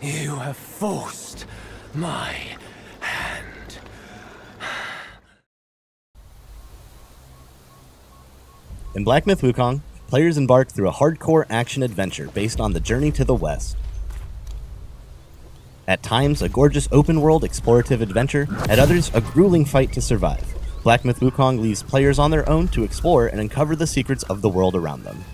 You have forced my hand. In Black Myth Wukong, players embark through a hardcore action-adventure based on the journey to the west. At times, a gorgeous open-world explorative adventure, at others, a grueling fight to survive. Black Myth Wukong leaves players on their own to explore and uncover the secrets of the world around them.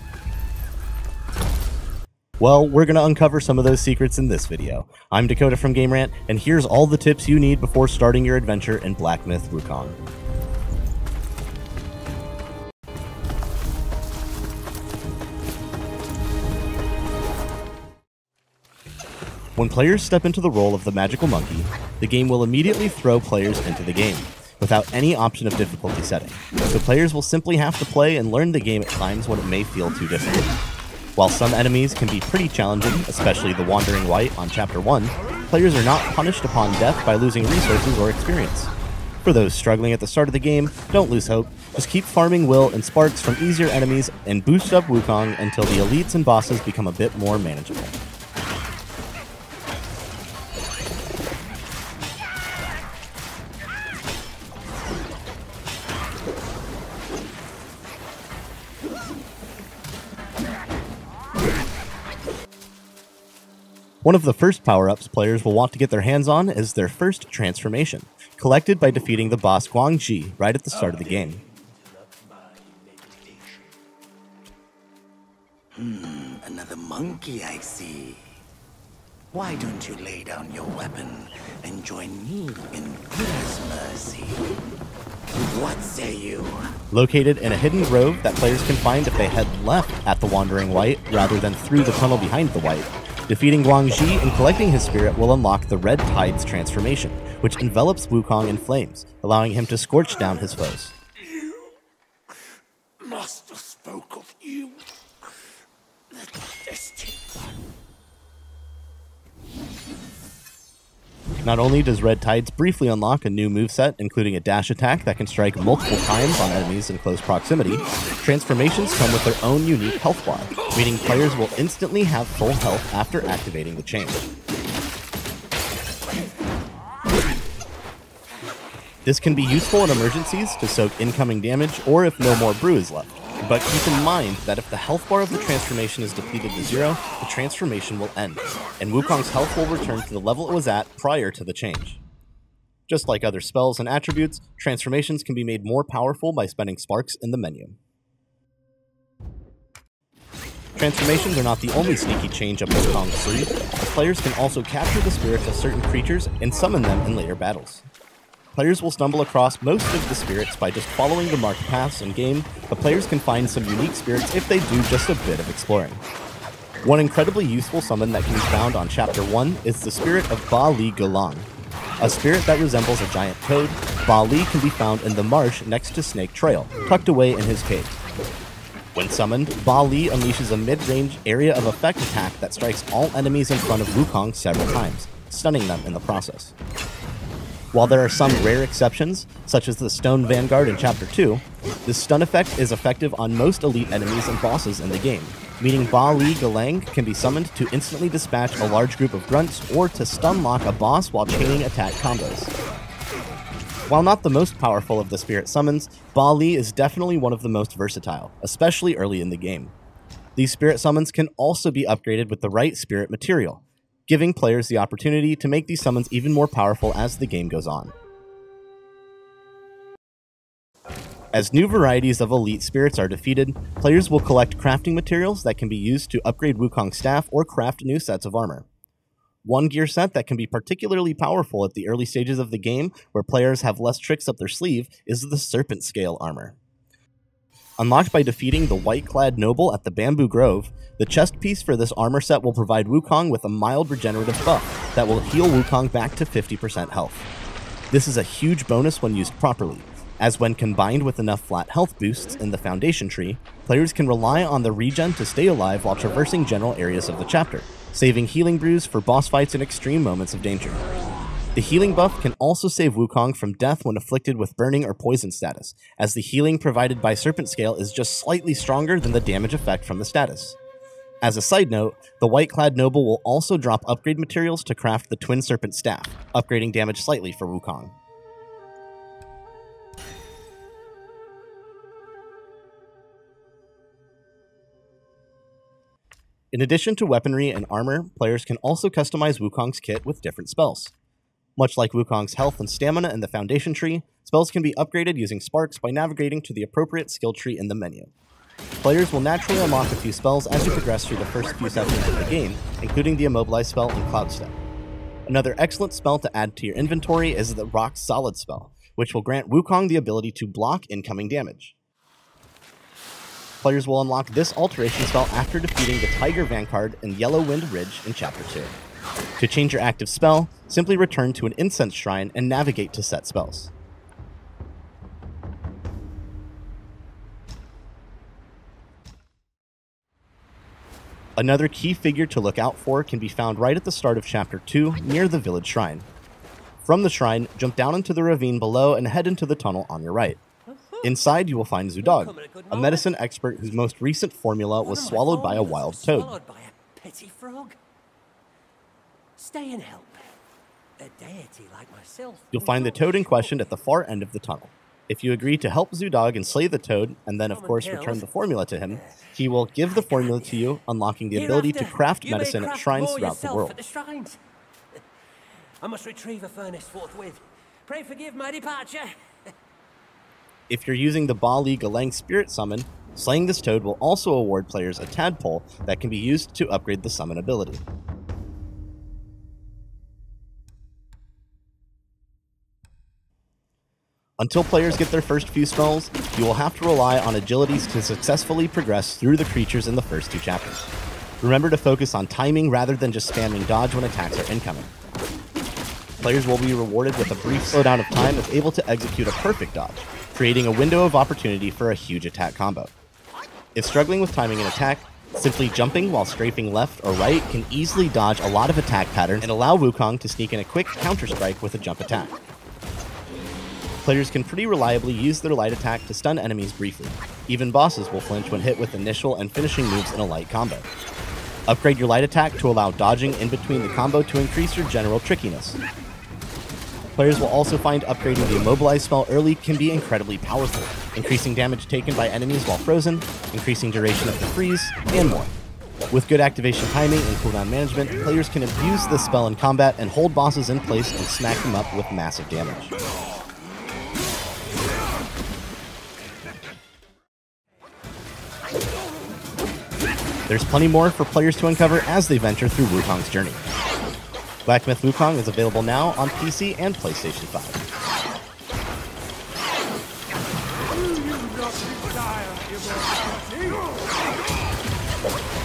Well, we're going to uncover some of those secrets in this video. I'm Dakota from Game Rant, and here's all the tips you need before starting your adventure in Black Myth Wukong. When players step into the role of the magical monkey, the game will immediately throw players into the game, without any option of difficulty setting. So players will simply have to play and learn the game at times when it may feel too difficult. While some enemies can be pretty challenging, especially the Wandering Wight on Chapter 1, players are not punished upon death by losing resources or experience. For those struggling at the start of the game, don't lose hope. Just keep farming will and sparks from easier enemies and boost up Wukong until the elites and bosses become a bit more manageable. One of the first power-ups players will want to get their hands on is their first transformation, collected by defeating the boss Wukong right at the start of the game. Another monkey, I see. Why don't you lay down your weapon and join me in Buddha's mercy? What say you? Located in a hidden grove that players can find if they head left at the Wandering Wight rather than through the tunnel behind the Wight. Defeating Wukong and collecting his spirit will unlock the Red Tides transformation, which envelops Wukong in flames, allowing him to scorch down his foes. Master spoke of you, the destined one. Not only does Red Tides briefly unlock a new moveset, including a dash attack that can strike multiple times on enemies in close proximity, transformations come with their own unique health bar, meaning players will instantly have full health after activating the change. This can be useful in emergencies to soak incoming damage or if no more brew is left. But keep in mind that if the health bar of the transformation is depleted to 0, the transformation will end, and Wukong's health will return to the level it was at prior to the change. Just like other spells and attributes, transformations can be made more powerful by spending sparks in the menu. Transformations are not the only sneaky change up Wukong's sleeve, as players can also capture the spirits of certain creatures and summon them in later battles. Players will stumble across most of the spirits by just following the marked paths in-game, but players can find some unique spirits if they do just a bit of exploring. One incredibly useful summon that can be found on Chapter 1 is the spirit of Ba Li Galang. A spirit that resembles a giant toad, Ba Li can be found in the marsh next to Snake Trail, tucked away in his cave. When summoned, Ba Li unleashes a mid-range area of effect attack that strikes all enemies in front of Wukong several times, stunning them in the process. While there are some rare exceptions, such as the Stone Vanguard in Chapter 2, this stun effect is effective on most elite enemies and bosses in the game, meaning Ba Li Galang can be summoned to instantly dispatch a large group of grunts or to stun lock a boss while chaining attack combos. While not the most powerful of the spirit summons, Ba Li is definitely one of the most versatile, especially early in the game. These spirit summons can also be upgraded with the right spirit material, giving players the opportunity to make these summons even more powerful as the game goes on. As new varieties of elite spirits are defeated, players will collect crafting materials that can be used to upgrade Wukong's staff or craft new sets of armor. One gear set that can be particularly powerful at the early stages of the game, where players have less tricks up their sleeve, is the Serpent Scale armor. Unlocked by defeating the white-clad noble at the Bamboo Grove, the chest piece for this armor set will provide Wukong with a mild regenerative buff that will heal Wukong back to 50% health. This is a huge bonus when used properly, as when combined with enough flat health boosts in the Foundation tree, players can rely on the regen to stay alive while traversing general areas of the chapter, saving healing brews for boss fights and extreme moments of danger. The healing buff can also save Wukong from death when afflicted with burning or poison status, as the healing provided by Serpent Scale is just slightly stronger than the damage effect from the status. As a side note, the white-clad noble will also drop upgrade materials to craft the Twin Serpent Staff, upgrading damage slightly for Wukong. In addition to weaponry and armor, players can also customize Wukong's kit with different spells. Much like Wukong's health and stamina in the Foundation tree, spells can be upgraded using sparks by navigating to the appropriate skill tree in the menu. Players will naturally unlock a few spells as you progress through the first few sections of the game, including the Immobilize spell and Cloud Step. Another excellent spell to add to your inventory is the Rock Solid spell, which will grant Wukong the ability to block incoming damage. Players will unlock this alteration spell after defeating the Tiger Vanguard in Yellow Wind Ridge in Chapter 2. To change your active spell, simply return to an incense shrine and navigate to set spells. Another key figure to look out for can be found right at the start of Chapter 2, near the village shrine. From the shrine, jump down into the ravine below and head into the tunnel on your right. Inside, you will find Zudog, a medicine expert whose most recent formula was swallowed by a wild toad. Swallowed by a petty frog. Stay and help. A deity like myself. You'll find the toad in question at the far end of the tunnel. If you agree to help Zudog and slay the toad, and then of course return the formula to him, he will give the formula to you, unlocking the ability to craft medicine at shrines throughout the world. I must retrieve a furnace forthwith. Pray forgive my departure. If you're using the Bali Galang Spirit Summon, slaying this toad will also award players a tadpole that can be used to upgrade the summon ability. Until players get their first few spells, you will have to rely on agilities to successfully progress through the creatures in the first 2 chapters. Remember to focus on timing rather than just spamming dodge when attacks are incoming. Players will be rewarded with a brief slowdown of time if able to execute a perfect dodge, creating a window of opportunity for a huge attack combo. If struggling with timing an attack, simply jumping while strafing left or right can easily dodge a lot of attack patterns and allow Wukong to sneak in a quick counter-strike with a jump attack. Players can pretty reliably use their light attack to stun enemies briefly. Even bosses will flinch when hit with initial and finishing moves in a light combo. Upgrade your light attack to allow dodging in between the combo to increase your general trickiness. Players will also find upgrading the Immobilize spell early can be incredibly powerful, increasing damage taken by enemies while frozen, increasing duration of the freeze, and more. With good activation timing and cooldown management, players can abuse this spell in combat and hold bosses in place and smack them up with massive damage. There's plenty more for players to uncover as they venture through Wukong's journey. Black Myth Wukong is available now on PC and PlayStation 5. Do you not desire immortality?